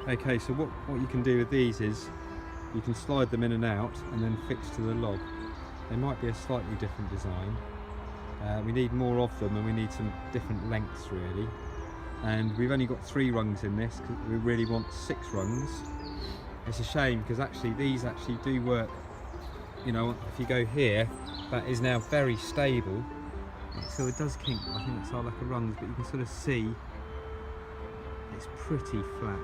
Okay, so what you can do with these is you can slide them in and out and then fix to the log. They might be a slightly different design. We need more of them and we need some different lengths really. And we've only got 3 rungs in this because we really want 6 rungs. It's a shame because actually these actually do work. You know, if you go here, that is now very stable. So it does kink. I think that's our lack of rungs, but you can sort of see it's pretty flat.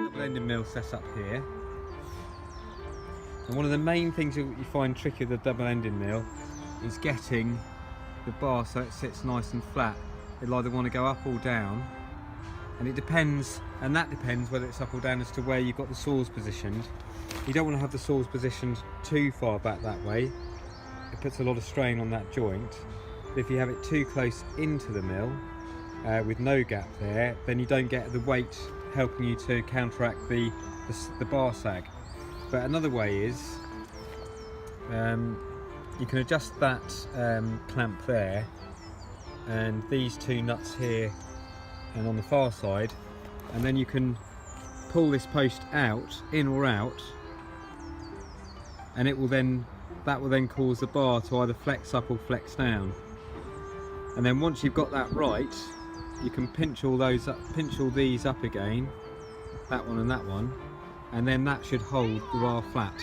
Double-ended mill set up here, and one of the main things that you find tricky with the double-ended mill is getting the bar so it sits nice and flat. It'll either want to go up or down, and it depends, and that depends whether it's up or down as to where you've got the saws positioned. You don't want to have the saws positioned too far back that way. It puts a lot of strain on that joint. But if you have it too close into the mill with no gap there, then you don't get the weight helping you to counteract the bar sag. But another way is you can adjust that clamp there, and these 2 nuts here and on the far side, and then you can pull this post out, in or out, and that will then cause the bar to either flex up or flex down. And then once you've got that right, you can pinch all these up again, that one and that one, and then that should hold the bar flat.